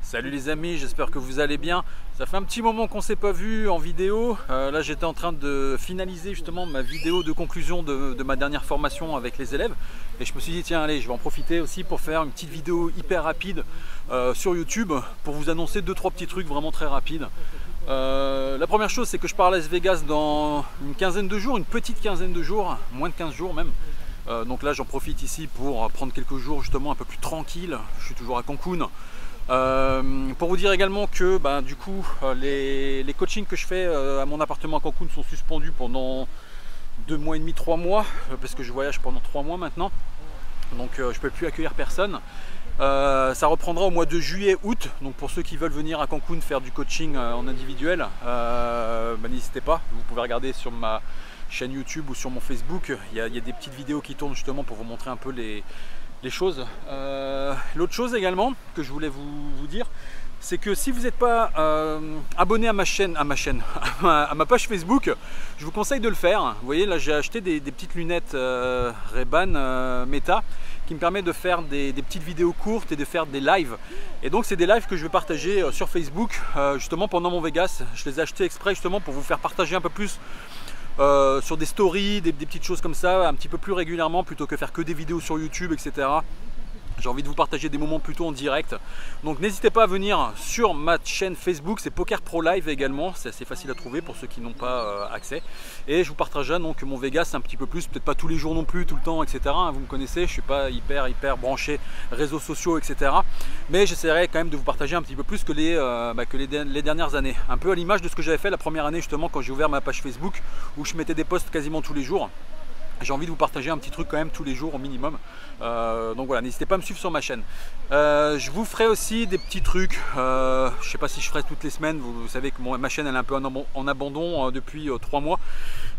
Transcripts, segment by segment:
Salut les amis, j'espère que vous allez bien. Ça fait un petit moment qu'on ne s'est pas vu en vidéo. Là j'étais en train de finaliser justement ma vidéo de conclusion de ma dernière formation avec les élèves. Et je me suis dit tiens allez, je vais en profiter aussi pour faire une petite vidéo hyper rapide sur YouTube pour vous annoncer 2-3 petits trucs vraiment très rapides. La première chose c'est que je pars à Las Vegas dans une quinzaine de jours, une petite quinzaine de jours, moins de 15 jours même. Donc là j'en profite ici pour prendre quelques jours justement un peu plus tranquille. Je suis toujours à Cancun. Pour vous dire également que du coup les coachings que je fais à mon appartement à Cancun sont suspendus pendant 2 mois et demi, 3 mois parce que je voyage pendant 3 mois maintenant, donc je ne peux plus accueillir personne. Ça reprendra au mois de juillet, août, donc pour ceux qui veulent venir à Cancun faire du coaching en individuel, n'hésitez pas, vous pouvez regarder sur ma chaîne YouTube ou sur mon Facebook, il y a des petites vidéos qui tournent justement pour vous montrer un peu les choses. L'autre chose également que je voulais vous dire, c'est que si vous n'êtes pas abonné à ma page Facebook, je vous conseille de le faire. Vous voyez là j'ai acheté des petites lunettes Ray-Ban Meta qui me permet de faire des petites vidéos courtes et de faire des lives. Et donc c'est des lives que je vais partager sur Facebook justement pendant mon Vegas. Je les ai achetés exprès justement pour vous faire partager un peu plus sur des stories, des petites choses comme ça, un petit peu plus régulièrement plutôt que faire que des vidéos sur YouTube, etc. J'ai envie de vous partager des moments plutôt en direct. Donc n'hésitez pas à venir sur ma chaîne Facebook, c'est Poker Pro Live également, c'est assez facile à trouver pour ceux qui n'ont pas accès. Et je vous partagerai donc mon Vegas un petit peu plus, peut-être pas tous les jours non plus, tout le temps, etc. Vous me connaissez, je ne suis pas hyper branché réseaux sociaux, etc. Mais j'essaierai quand même de vous partager un petit peu plus que les dernières années. Un peu à l'image de ce que j'avais fait la première année justement quand j'ai ouvert ma page Facebook où je mettais des posts quasiment tous les jours. J'ai envie de vous partager un petit truc quand même tous les jours au minimum. Donc voilà, n'hésitez pas à me suivre sur ma chaîne. Je vous ferai aussi des petits trucs. Je ne sais pas si je ferai toutes les semaines. Vous savez que ma chaîne elle est un peu en abandon depuis 3 mois.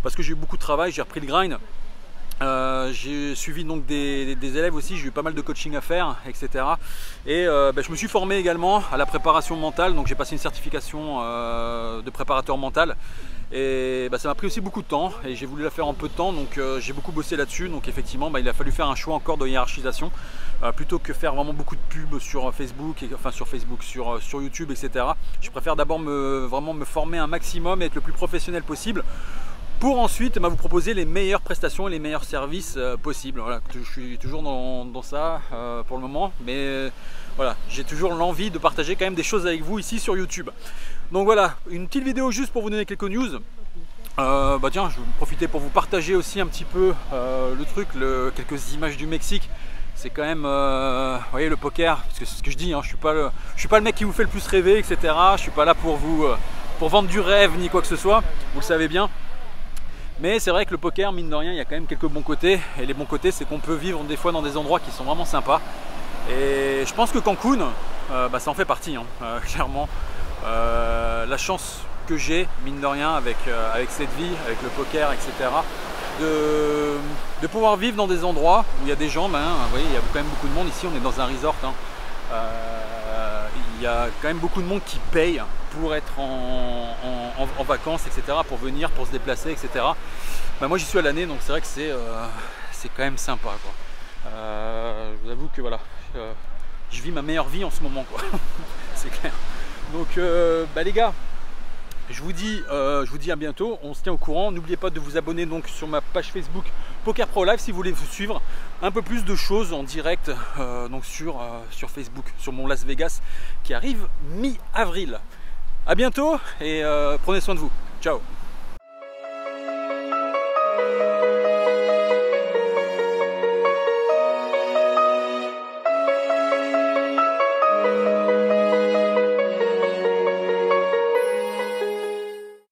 Parce que j'ai eu beaucoup de travail, j'ai repris le grind. J'ai suivi donc des élèves aussi, j'ai eu pas mal de coaching à faire, etc. Et je me suis formé également à la préparation mentale. Donc j'ai passé une certification de préparateur mental. Et ça m'a pris aussi beaucoup de temps et j'ai voulu la faire en peu de temps, donc j'ai beaucoup bossé là-dessus. Donc effectivement il a fallu faire un choix encore de hiérarchisation plutôt que faire vraiment beaucoup de pubs sur Facebook, sur YouTube, etc. Je préfère d'abord vraiment me former un maximum et être le plus professionnel possible pour ensuite vous proposer les meilleures prestations et les meilleurs services possibles. Voilà, je suis toujours dans ça pour le moment, mais voilà, j'ai toujours l'envie de partager quand même des choses avec vous ici sur YouTube. Donc voilà, une petite vidéo juste pour vous donner quelques news. Tiens, je vais profiter pour vous partager aussi un petit peu le truc, quelques images du Mexique. C'est quand même, vous voyez, le poker, parce que c'est ce que je dis, hein, je suis pas le mec qui vous fait le plus rêver, etc. Je suis pas là pour vous pour vendre du rêve ni quoi que ce soit, vous le savez bien. Mais c'est vrai que le poker, mine de rien, il y a quand même quelques bons côtés. Et les bons côtés, c'est qu'on peut vivre des fois dans des endroits qui sont vraiment sympas. Et je pense que Cancun, ça en fait partie, hein, clairement. La chance que j'ai, mine de rien, avec cette vie, avec le poker, etc. De pouvoir vivre dans des endroits où il y a des gens, vous voyez, il y a quand même beaucoup de monde. Ici, on est dans un resort. Il y a quand même beaucoup de monde qui paye pour être en vacances, etc., pour venir, pour se déplacer, etc. Moi j'y suis à l'année, donc c'est vrai que c'est quand même sympa, quoi. Je vous avoue que voilà, je vis ma meilleure vie en ce moment, quoi. C'est clair. Donc les gars, je vous dis à bientôt, on se tient au courant. N'oubliez pas de vous abonner donc sur ma page Facebook Poker Pro Live si vous voulez vous suivre un peu plus de choses en direct donc sur Facebook, sur mon Las Vegas qui arrive mi-avril. A bientôt et prenez soin de vous. Ciao.